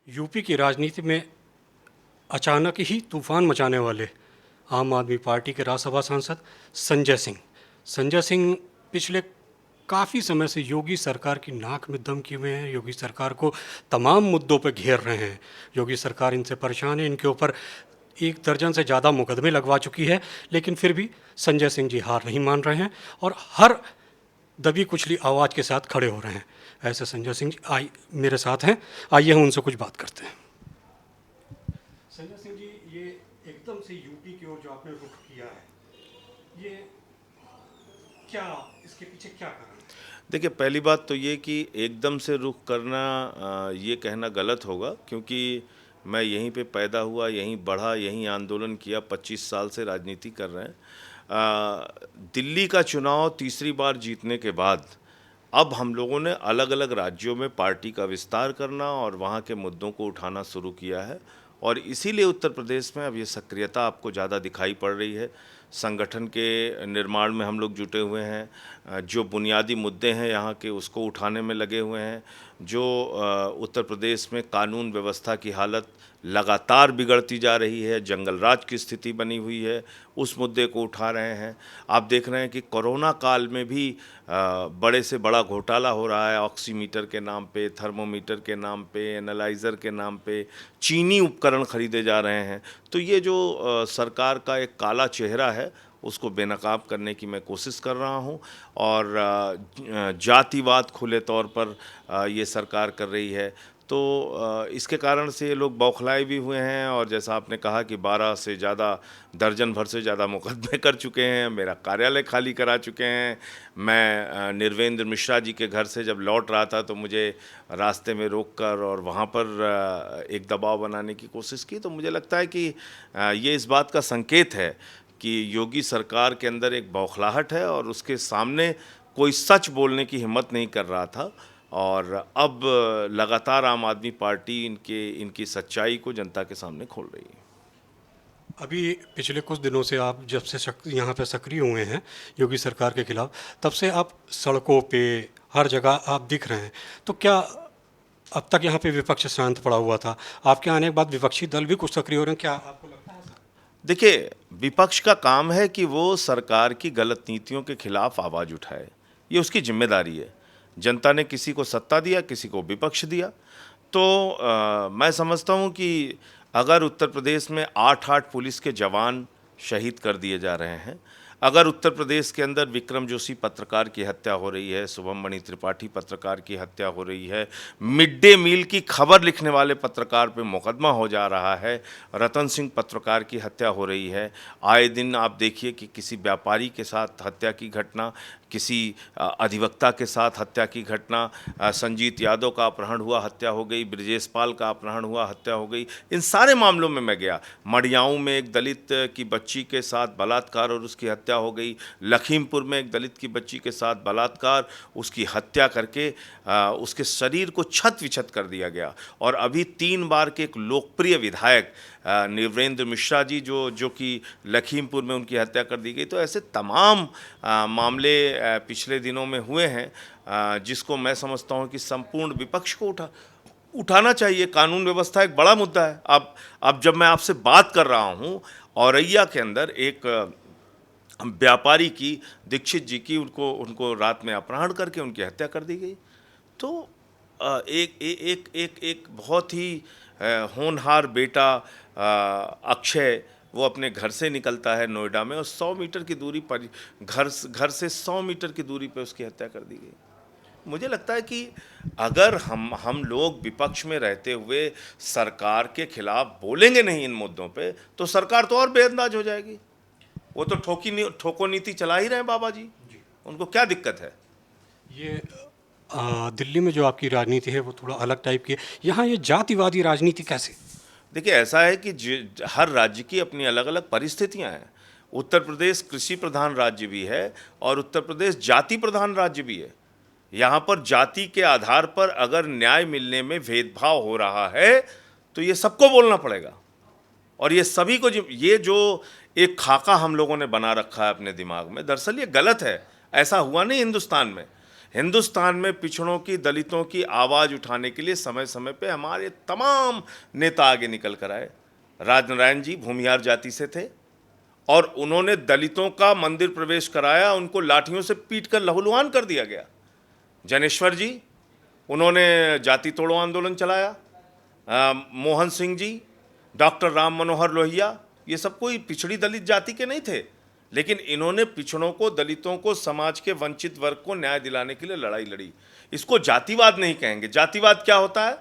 UP की राजनीति में अचानक ही तूफान मचाने वाले आम आदमी पार्टी के राज्यसभा सांसद संजय सिंह संजय सिंह पिछले काफ़ी समय से योगी सरकार की नाक में दम किए हुए हैं। योगी सरकार को तमाम मुद्दों पर घेर रहे हैं। योगी सरकार इनसे परेशान है। इनके ऊपर एक दर्जन से ज़्यादा मुकदमे लगवा चुकी है, लेकिन फिर भी संजय सिंह जी हार नहीं मान रहे हैं और हर दबी कुचली आवाज़ के साथ खड़े हो रहे हैं। ऐसे संजय सिंह जी मेरे साथ हैं। आइए हम उनसे कुछ बात करते हैं। संजय सिंह जी, ये एकदम से यूपी की ओर जो आपने रुख किया है, ये क्या, इसके पीछे क्या कारण है? देखिए, पहली बात तो ये कि एकदम से रुख करना ये कहना गलत होगा, क्योंकि मैं यहीं पे पैदा हुआ, यहीं बढ़ा, यहीं आंदोलन किया, 25 साल से राजनीति कर रहे हैं। दिल्ली का चुनाव तीसरी बार जीतने के बाद अब हम लोगों ने अलग अलग राज्यों में पार्टी का विस्तार करना और वहाँ के मुद्दों को उठाना शुरू किया है, और इसीलिए उत्तर प्रदेश में अब ये सक्रियता आपको ज़्यादा दिखाई पड़ रही है। संगठन के निर्माण में हम लोग जुटे हुए हैं, जो बुनियादी मुद्दे हैं यहाँ के उसको उठाने में लगे हुए हैं। जो उत्तर प्रदेश में कानून व्यवस्था की हालत लगातार बिगड़ती जा रही है, जंगल राज की स्थिति बनी हुई है, उस मुद्दे को उठा रहे हैं। आप देख रहे हैं कि कोरोना काल में भी बड़े से बड़ा घोटाला हो रहा है, ऑक्सीमीटर के नाम पे, थर्मोमीटर के नाम पे, एनालाइज़र के नाम पे चीनी उपकरण खरीदे जा रहे हैं। तो ये जो सरकार का एक काला चेहरा है, उसको बेनकाब करने की मैं कोशिश कर रहा हूँ। और जातिवाद खुले तौर पर ये सरकार कर रही है। तो इसके कारण से ये लोग बौखलाए भी हुए हैं, और जैसा आपने कहा कि 12 से ज़्यादा, दर्जन भर से ज़्यादा मुकदमे कर चुके हैं, मेरा कार्यालय खाली करा चुके हैं। मैं निर्वेंद्र मिश्रा जी के घर से जब लौट रहा था तो मुझे रास्ते में रोककर और वहाँ पर एक दबाव बनाने की कोशिश की। तो मुझे लगता है कि ये इस बात का संकेत है कि योगी सरकार के अंदर एक बौखलाहट है, और उसके सामने कोई सच बोलने की हिम्मत नहीं कर रहा था। और अब लगातार आम आदमी पार्टी इनकी सच्चाई को जनता के सामने खोल रही है। अभी पिछले कुछ दिनों से आप जब से यहाँ पे सक्रिय हुए हैं योगी सरकार के खिलाफ, तब से आप सड़कों पे हर जगह आप दिख रहे हैं। तो क्या अब तक यहाँ पे विपक्ष शांत पड़ा हुआ था? आपके आने के बाद विपक्षी दल भी कुछ सक्रिय हो रहे हैं, क्या आपको लगता है ऐसा? देखिए, विपक्ष का काम है कि वो सरकार की गलत नीतियों के खिलाफ आवाज़ उठाए, ये उसकी जिम्मेदारी है। जनता ने किसी को सत्ता दिया, किसी को विपक्ष दिया। तो मैं समझता हूँ कि अगर उत्तर प्रदेश में 8-8 पुलिस के जवान शहीद कर दिए जा रहे हैं, अगर उत्तर प्रदेश के अंदर विक्रम जोशी पत्रकार की हत्या हो रही है, शुभम मणि त्रिपाठी पत्रकार की हत्या हो रही है, मिड डे मील की खबर लिखने वाले पत्रकार पे मुकदमा हो जा रहा है, रतन सिंह पत्रकार की हत्या हो रही है, आए दिन आप देखिए कि किसी व्यापारी के साथ हत्या की घटना, किसी अधिवक्ता के साथ हत्या की घटना, संजीत यादव का अपहरण हुआ, हत्या हो गई, ब्रजेश पाल का अपहरण हुआ, हत्या हो गई। इन सारे मामलों में मैं गया। मडियाऊं में एक दलित की बच्ची के साथ बलात्कार और उसकी हत्या हो गई। लखीमपुर में एक दलित की बच्ची के साथ बलात्कार, उसकी हत्या करके उसके शरीर को छत विछत कर दिया गया। और अभी 3 बार के एक लोकप्रिय विधायक निर्वेंद्र मिश्रा जी जो कि लखीमपुर में उनकी हत्या कर दी गई। तो ऐसे तमाम मामले पिछले दिनों में हुए हैं, जिसको मैं समझता हूं कि संपूर्ण विपक्ष को उठाना चाहिए। कानून व्यवस्था एक बड़ा मुद्दा है। अब जब मैं आपसे बात कर रहा हूं, औरैया के अंदर एक व्यापारी की, दीक्षित जी की, उनको रात में अपहरण करके उनकी हत्या कर दी गई। तो एक बहुत ही होनहार बेटा अक्षय, वो अपने घर से निकलता है नोएडा में, और 100 मीटर की दूरी पर, घर से 100 मीटर की दूरी पर उसकी हत्या कर दी गई। मुझे लगता है कि अगर हम लोग विपक्ष में रहते हुए सरकार के खिलाफ बोलेंगे नहीं इन मुद्दों पे, तो सरकार तो और बेअंदाज हो जाएगी। वो तो ठोको नीति चला ही रहे हैं बाबा जी, उनको क्या दिक्कत है? ये दिल्ली में जो आपकी राजनीति है वो थोड़ा अलग टाइप की है। यहाँ ये जातिवादी राजनीति कैसे? देखिए, ऐसा है कि हर राज्य की अपनी अलग अलग परिस्थितियां हैं। उत्तर प्रदेश कृषि प्रधान राज्य भी है, और उत्तर प्रदेश जाति प्रधान राज्य भी है। यहाँ पर जाति के आधार पर अगर न्याय मिलने में भेदभाव हो रहा है, तो ये सबको बोलना पड़ेगा। और ये सभी को, ये जो एक खाका हम लोगों ने बना रखा है अपने दिमाग में, दरअसल ये गलत है। ऐसा हुआ नहीं हिंदुस्तान में। हिंदुस्तान में पिछड़ों की, दलितों की आवाज़ उठाने के लिए समय समय पे हमारे तमाम नेता आगे निकल कर आए। राजनारायण जी भूमिहार जाति से थे और उन्होंने दलितों का मंदिर प्रवेश कराया, उनको लाठियों से पीट कर लहूलुहान कर दिया गया। जनेश्वर जी, उन्होंने जाति तोड़ो आंदोलन चलाया। मोहन सिंह जी, डॉक्टर राम मनोहर लोहिया, ये सब कोई पिछड़ी दलित जाति के नहीं थे, लेकिन इन्होंने पिछड़ों को, दलितों को, समाज के वंचित वर्ग को न्याय दिलाने के लिए लड़ाई लड़ी। इसको जातिवाद नहीं कहेंगे। जातिवाद क्या होता है?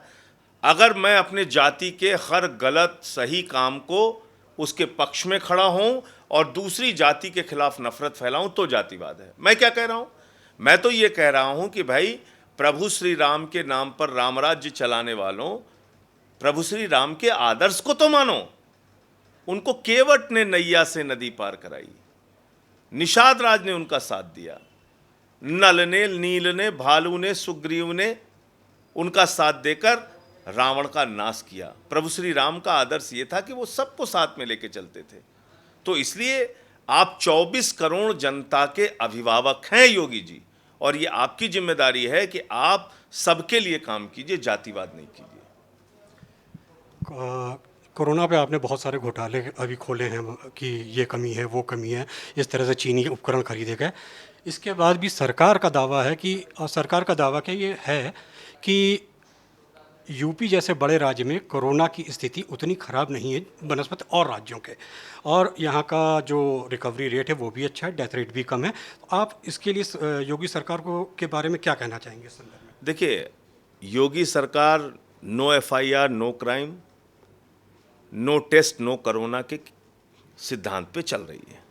अगर मैं अपने जाति के हर गलत सही काम को उसके पक्ष में खड़ा हूं और दूसरी जाति के खिलाफ नफरत फैलाऊं तो जातिवाद है। मैं क्या कह रहा हूं? मैं तो ये कह रहा हूं कि भाई, प्रभु श्री राम के नाम पर रामराज्य चलाने वालों, प्रभु श्री राम के आदर्श को तो मानो। उनको केवट ने नैया से नदी पार कराई, निषाद राज ने उनका साथ दिया, नल ने, नील ने, भालू ने, सुग्रीव ने उनका साथ देकर रावण का नाश किया। प्रभु श्री राम का आदर्श ये था कि वो सबको साथ में लेके चलते थे। तो इसलिए आप 24 करोड़ जनता के अभिभावक हैं योगी जी, और ये आपकी जिम्मेदारी है कि आप सबके लिए काम कीजिए, जातिवाद नहीं कीजिए। कोरोना पे आपने बहुत सारे घोटाले अभी खोले हैं कि ये कमी है, वो कमी है, इस तरह से चीनी उपकरण खरीदे गए। इसके बाद भी सरकार का दावा है कि, और सरकार का दावा क्या ये है कि यूपी जैसे बड़े राज्य में कोरोना की स्थिति उतनी ख़राब नहीं है बनस्पत और राज्यों के, और यहाँ का जो रिकवरी रेट है वो भी अच्छा है, डेथ रेट भी कम है। तो आप इसके लिए योगी सरकार को के बारे में क्या कहना चाहेंगे इस संदर्भ में? देखिए, योगी सरकार no FIR, no crime, no test, no corona के सिद्धांत पे चल रही है।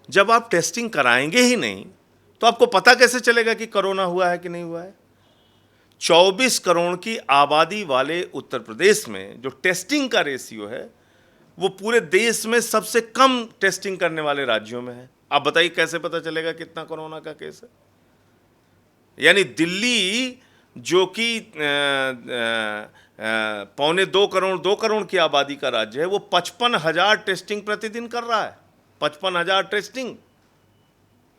जब आप टेस्टिंग कराएंगे ही नहीं तो आपको पता कैसे चलेगा कि कोरोना हुआ है कि नहीं हुआ है? 24 करोड़ की आबादी वाले उत्तर प्रदेश में जो टेस्टिंग का रेशियो है वो पूरे देश में सबसे कम टेस्टिंग करने वाले राज्यों में है। आप बताइए कैसे पता चलेगा कितना कोरोना का केस है? यानी दिल्ली जो कि 2 करोड़ की आबादी का राज्य है, वो 55,000 टेस्टिंग प्रतिदिन कर रहा है, 55,000 टेस्टिंग।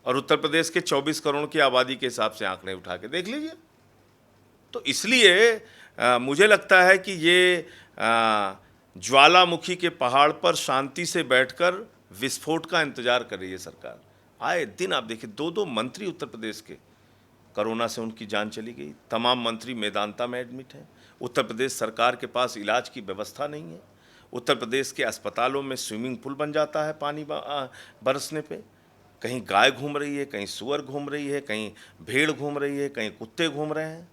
और उत्तर प्रदेश के 24 करोड़ की आबादी के हिसाब से आंकड़े उठा के देख लीजिए। तो इसलिए मुझे लगता है कि ये ज्वालामुखी के पहाड़ पर शांति से बैठकर विस्फोट का इंतजार कर रही है सरकार। आए दिन आप देखिए, 2 मंत्री उत्तर प्रदेश के कोरोना से उनकी जान चली गई। तमाम मंत्री मेदांता में एडमिट हैं। उत्तर प्रदेश सरकार के पास इलाज की व्यवस्था नहीं है। उत्तर प्रदेश के अस्पतालों में स्विमिंग पूल बन जाता है पानी बरसने पे। कहीं गाय घूम रही है, कहीं सूअर घूम रही है, कहीं भेड़ घूम रही है, कहीं कुत्ते घूम रहे हैं।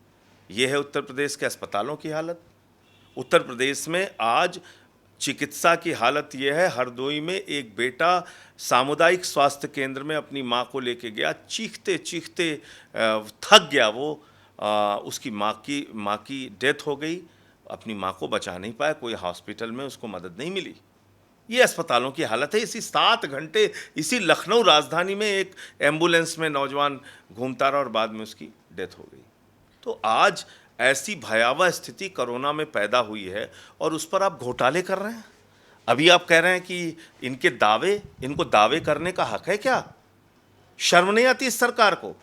ये है उत्तर प्रदेश के अस्पतालों की हालत। उत्तर प्रदेश में आज चिकित्सा की हालत यह है, हरदोई में एक बेटा सामुदायिक स्वास्थ्य केंद्र में अपनी माँ को लेके गया, चीखते चीखते थक गया वो। उसकी माँ की डेथ हो गई, अपनी माँ को बचा नहीं पाया, कोई हॉस्पिटल में उसको मदद नहीं मिली। ये अस्पतालों की हालत है। इसी 7 घंटे इसी लखनऊ राजधानी में एक एम्बुलेंस में नौजवान घूमता रहा और बाद में उसकी डेथ हो गई। तो आज ऐसी भयावह स्थिति कोरोना में पैदा हुई है और उस पर आप घोटाले कर रहे हैं। अभी आप कह रहे हैं कि इनको दावे करने का हक है क्या? शर्म नहीं आती इस सरकार को?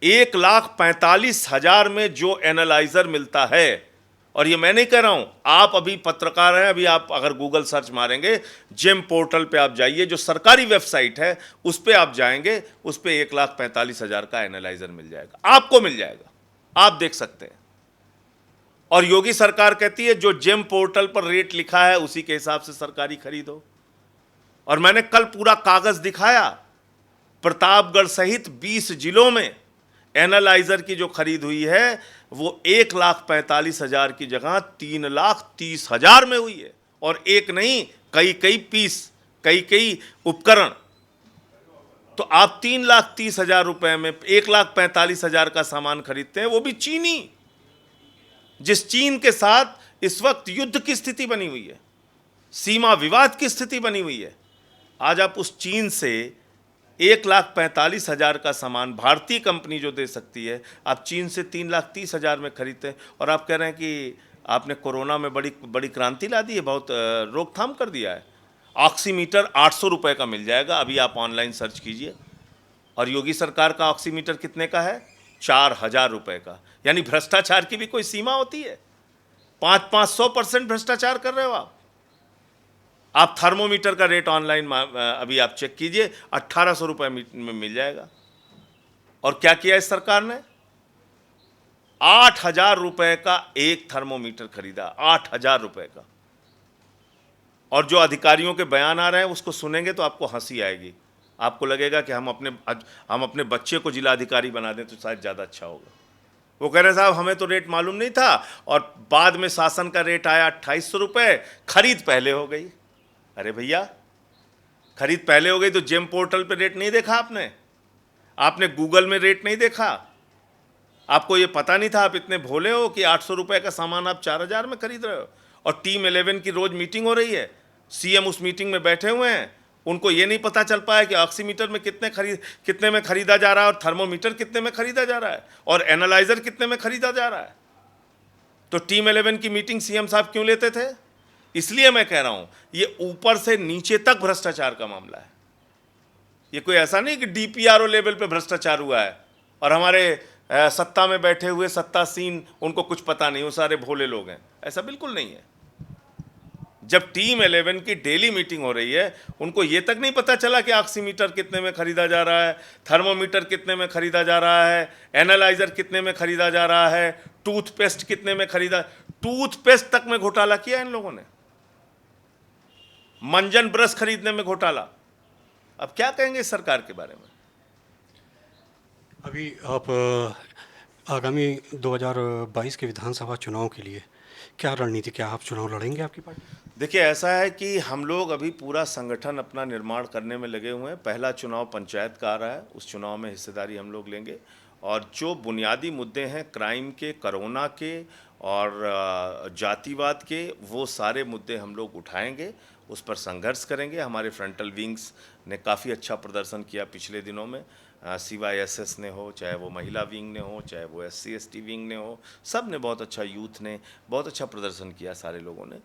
1,45,000 में जो एनालाइजर मिलता है, और ये मैं नहीं कह रहा हूं, आप अभी पत्रकार हैं, अभी आप अगर गूगल सर्च मारेंगे, जेम पोर्टल पे आप जाइए, जो सरकारी वेबसाइट है उस पे आप जाएंगे, उस पे 1,45,000 का एनालाइजर मिल जाएगा, आपको मिल जाएगा, आप देख सकते हैं। और योगी सरकार कहती है जो जेम पोर्टल पर रेट लिखा है उसी के हिसाब से सरकारी खरीदो। और मैंने कल पूरा कागज दिखाया, प्रतापगढ़ सहित 20 जिलों में एनालाइजर की जो खरीद हुई है वो 1,45,000 की जगह 3,30,000 में हुई है। और एक नहीं, कई पीस, कई उपकरण। तो आप 3,30,000 रुपए में 1,45,000 का सामान खरीदते हैं, वो भी चीनी, जिस चीन के साथ इस वक्त युद्ध की स्थिति बनी हुई है, सीमा विवाद की स्थिति बनी हुई है। आज आप उस चीन से 1,45,000 का सामान भारतीय कंपनी जो दे सकती है, आप चीन से 3,30,000 में खरीदते हैं। और आप कह रहे हैं कि आपने कोरोना में बड़ी क्रांति ला दी है, बहुत रोकथाम कर दिया है। ऑक्सीमीटर 800 रुपये का मिल जाएगा, अभी आप ऑनलाइन सर्च कीजिए। और योगी सरकार का ऑक्सीमीटर कितने का है? 4,000 रुपए का। यानी भ्रष्टाचार की भी कोई सीमा होती है? 500% भ्रष्टाचार कर रहे हो आप थर्मोमीटर का रेट ऑनलाइन अभी आप चेक कीजिए, 1,800 रुपये में मिल जाएगा। और क्या किया इस सरकार ने? 8,000 रुपए का एक थर्मोमीटर खरीदा, 8,000 रुपए का। और जो अधिकारियों के बयान आ रहे हैं उसको सुनेंगे तो आपको हंसी आएगी। आपको लगेगा कि हम अपने बच्चे को जिलाधिकारी बना दें तो शायद ज़्यादा अच्छा होगा। वो कह रहे साहब हमें तो रेट मालूम नहीं था, और बाद में शासन का रेट आया 2,800 रुपये, खरीद पहले हो गई। अरे भैया, खरीद पहले हो गई तो जेम पोर्टल पे रेट नहीं देखा आपने? आपने गूगल में रेट नहीं देखा? आपको ये पता नहीं था? आप इतने भोले हो कि 800 रुपये का सामान आप 4,000 में खरीद रहे हो। और टीम 11 की रोज मीटिंग हो रही है, सीएम उस मीटिंग में बैठे हुए हैं, उनको ये नहीं पता चल पाया कि ऑक्सीमीटर में कितने में खरीदा जा रहा है, और थर्मोमीटर कितने में खरीदा जा रहा है, और एनालाइजर कितने में खरीदा जा रहा है। तो टीम 11 की मीटिंग सीएम साहब क्यों लेते थे? इसलिए मैं कह रहा हूं, ये ऊपर से नीचे तक भ्रष्टाचार का मामला है। ये कोई ऐसा नहीं कि डीपीआरओ लेवल पे भ्रष्टाचार हुआ है और हमारे सत्ता में बैठे हुए सत्तासीन उनको कुछ पता नहीं, वो सारे भोले लोग हैं। ऐसा बिल्कुल नहीं है। जब टीम 11 की डेली मीटिंग हो रही है, उनको ये तक नहीं पता चला कि ऑक्सीमीटर कितने में खरीदा जा रहा है, थर्मोमीटर कितने में खरीदा जा रहा है, एनालाइजर कितने में खरीदा जा रहा है, टूथपेस्ट कितने में खरीदा। टूथपेस्ट तक में घोटाला किया इन लोगों ने, मंजन ब्रश खरीदने में घोटाला। अब क्या कहेंगे इस सरकार के बारे में? अभी आप आगामी 2022 के विधानसभा चुनाव के लिए क्या रणनीति, क्या आप चुनाव लड़ेंगे आपकी पार्टी? देखिए, ऐसा है कि हम लोग अभी पूरा संगठन अपना निर्माण करने में लगे हुए हैं। पहला चुनाव पंचायत का आ रहा है, उस चुनाव में हिस्सेदारी हम लोग लेंगे। और जो बुनियादी मुद्दे हैं क्राइम के, कोरोना के और जातिवाद के, वो सारे मुद्दे हम लोग उठाएंगे, उस पर संघर्ष करेंगे। हमारे फ्रंटल विंग्स ने काफ़ी अच्छा प्रदर्शन किया पिछले दिनों में। CYSS ने हो, चाहे वो महिला विंग ने हो, चाहे वो SC/ST विंग ने हो, सब ने बहुत अच्छा, यूथ ने बहुत अच्छा प्रदर्शन किया, सारे लोगों ने।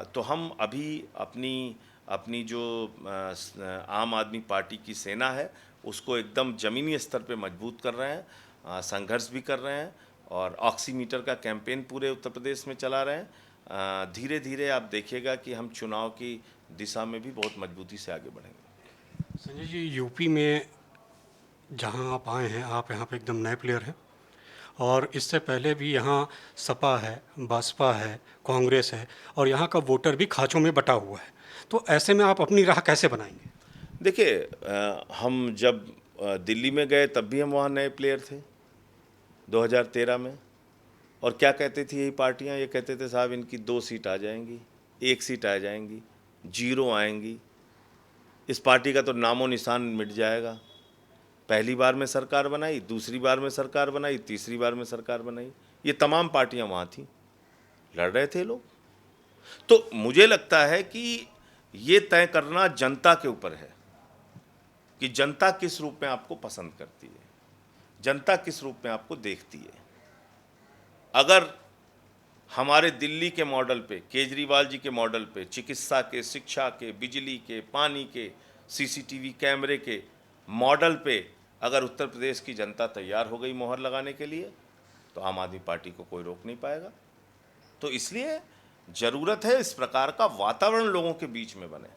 तो हम अभी अपनी जो आम आदमी पार्टी की सेना है उसको एकदम ज़मीनी स्तर पे मजबूत कर रहे हैं, संघर्ष भी कर रहे हैं, और ऑक्सीमीटर का कैंपेन पूरे उत्तर प्रदेश में चला रहे हैं। धीरे धीरे आप देखिएगा कि हम चुनाव की दिशा में भी बहुत मजबूती से आगे बढ़ेंगे। संजय जी, यूपी में जहां आप आए हैं, आप यहां पे एकदम नए प्लेयर हैं, और इससे पहले भी यहाँ सपा है, बसपा है, कांग्रेस है, और यहाँ का वोटर भी खाँचों में बटा हुआ है। तो ऐसे में आप अपनी राह कैसे बनाएंगे? देखिए, हम जब दिल्ली में गए तब भी हम वहाँ नए प्लेयर थे 2013 में। और क्या कहती थी यही पार्टियाँ? ये कहते थे साहब इनकी 2 सीट आ जाएंगी, 1 सीट आ जाएंगी, 0 आएंगी, इस पार्टी का तो नामो निशान मिट जाएगा। पहली बार में सरकार बनाई, दूसरी बार में सरकार बनाई, तीसरी बार में सरकार बनाई, ये तमाम पार्टियां वहाँ थीं, लड़ रहे थे लोग। तो मुझे लगता है कि ये तय करना जनता के ऊपर है कि जनता किस रूप में आपको पसंद करती है, जनता किस रूप में आपको देखती है। अगर हमारे दिल्ली के मॉडल पे, केजरीवाल जी के मॉडल पे, चिकित्सा के, शिक्षा के, बिजली के, पानी के, CCTV कैमरे के मॉडल पे अगर उत्तर प्रदेश की जनता तैयार हो गई मोहर लगाने के लिए, तो आम आदमी पार्टी को कोई रोक नहीं पाएगा। तो इसलिए ज़रूरत है इस प्रकार का वातावरण लोगों के बीच में बने,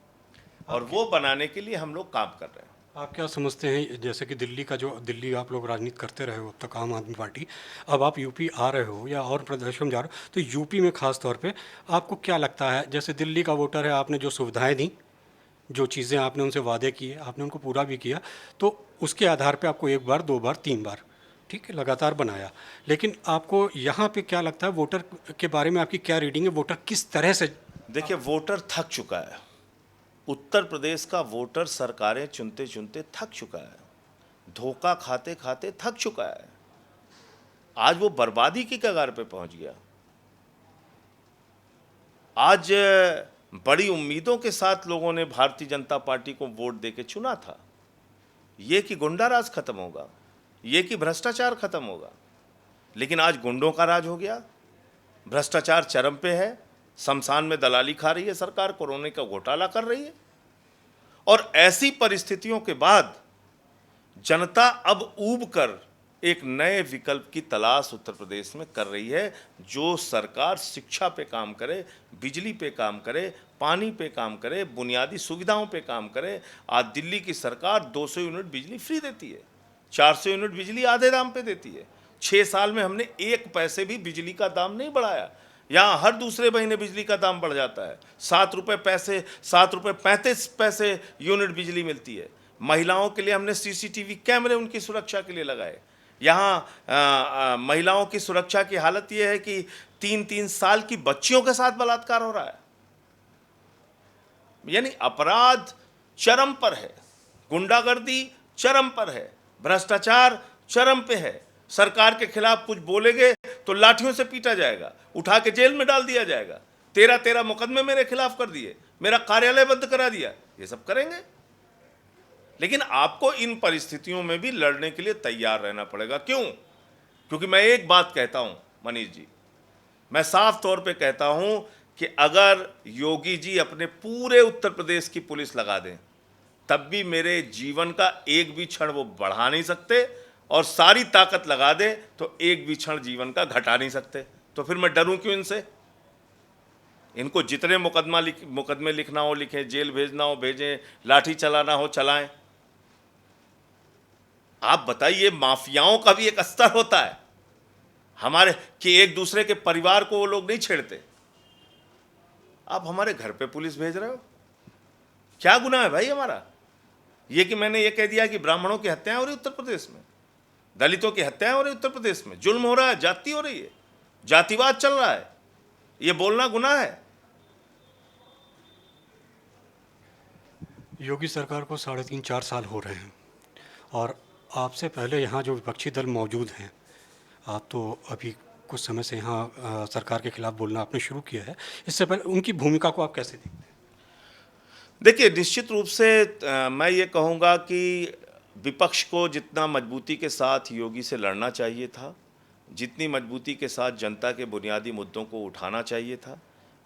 और वो बनाने के लिए हम लोग काम कर रहे हैं। आप क्या समझते हैं, जैसे कि दिल्ली आप लोग राजनीति करते रहे हो अब तक, आम आदमी पार्टी, अब आप यूपी आ रहे हो या और प्रदेशों में जा रहे हो, तो यूपी में खास तौर पे आपको क्या लगता है, जैसे दिल्ली का वोटर है, आपने जो सुविधाएं दी, जो चीज़ें आपने उनसे वादे किए, आपने उनको पूरा भी किया, तो उसके आधार पे आपको 1 बार, 2 बार, 3 बार, ठीक है, लगातार बनाया। लेकिन आपको यहाँ पे क्या लगता है, वोटर के बारे में आपकी क्या रीडिंग है, वोटर किस तरह से? देखिए, वोटर थक चुका है। उत्तर प्रदेश का वोटर सरकारें चुनते चुनते थक चुका है, धोखा खाते खाते थक चुका है। आज वो बर्बादी की कगार पे पहुंच गया। आज बड़ी उम्मीदों के साथ लोगों ने भारतीय जनता पार्टी को वोट देके चुना था, ये कि गुंडा राज खत्म होगा, ये कि भ्रष्टाचार खत्म होगा। लेकिन आज गुंडों का राज हो गया, भ्रष्टाचार चरम पे है, शमशान में दलाली खा रही है सरकार, कोरोना का घोटाला कर रही है। और ऐसी परिस्थितियों के बाद जनता अब ऊब कर एक नए विकल्प की तलाश उत्तर प्रदेश में कर रही है। जो सरकार शिक्षा पे काम करे, बिजली पे काम करे, पानी पे काम करे, बुनियादी सुविधाओं पे काम करे। आज दिल्ली की सरकार 200 यूनिट बिजली फ्री देती है, 400 यूनिट बिजली आधे दाम पे देती है। 6 साल में हमने 1 पैसे भी बिजली का दाम नहीं बढ़ाया। यहाँ हर दूसरे महीने बिजली का दाम बढ़ जाता है। 7 रुपये 35 पैसे यूनिट बिजली मिलती है। महिलाओं के लिए हमने सीसीटीवी कैमरे उनकी सुरक्षा के लिए लगाए। यहाँ महिलाओं की सुरक्षा की हालत यह है कि 3-3 साल की बच्चियों के साथ बलात्कार हो रहा है। यानी अपराध चरम पर है, गुंडागर्दी चरम पर है, भ्रष्टाचार चरम पे है। सरकार के खिलाफ कुछ बोलेंगे तो लाठियों से पीटा जाएगा, उठा के जेल में डाल दिया जाएगा। 13 मुकदमे मेरे खिलाफ कर दिए, मेरा कार्यालय बंद करा दिया। ये सब करेंगे, लेकिन आपको इन परिस्थितियों में भी लड़ने के लिए तैयार रहना पड़ेगा। क्यों? क्योंकि मैं एक बात कहता हूं मनीष जी, मैं साफ तौर पे कहता हूं कि अगर योगी जी अपने पूरे उत्तर प्रदेश की पुलिस लगा दें, तब भी मेरे जीवन का एक भी क्षण वो बढ़ा नहीं सकते, और सारी ताकत लगा दे तो एक भी क्षण जीवन का घटा नहीं सकते। तो फिर मैं डरूं क्यों इनसे? इनको जितने मुकदमे लिखना हो लिखें, जेल भेजना हो भेजें, लाठी चलाना हो चलाएं। आप बताइए, माफियाओं का भी एक स्तर होता है हमारे, कि एक दूसरे के परिवार को वो लोग नहीं छेड़ते। आप हमारे घर पे पुलिस भेज रहे हो, क्या गुनाह है भाई हमारा? ये कि मैंने ये कह दिया कि ब्राह्मणों की हत्याएं हो रही उत्तर प्रदेश में, दलितों की हत्याएं हो रही उत्तर प्रदेश में, जुल्म हो रहा है, जाति हो रही है, जातिवाद चल रहा है, ये बोलना गुनाह है? योगी सरकार को 3.5-4 साल हो रहे हैं, और आपसे पहले यहाँ जो विपक्षी दल मौजूद हैं, आप तो अभी कुछ समय से यहाँ सरकार के खिलाफ बोलना आपने शुरू किया है। इससे पहले उनकी भूमिका को आप कैसे देखते हैं? देखिए, निश्चित रूप से मैं ये कहूँगा कि विपक्ष को जितना मजबूती के साथ योगी से लड़ना चाहिए था, जितनी मजबूती के साथ जनता के बुनियादी मुद्दों को उठाना चाहिए था,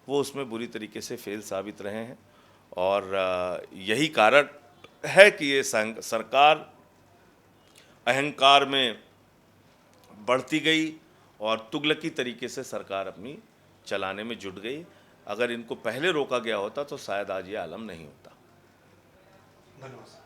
वो उसमें बुरी तरीके से फेल साबित रहे हैं। और यही कारण है कि ये सरकार अहंकार में बढ़ती गई और तुगलकी तरीके से सरकार अपनी चलाने में जुट गई। अगर इनको पहले रोका गया होता तो शायद आज ये आलम नहीं होता। धन्यवाद।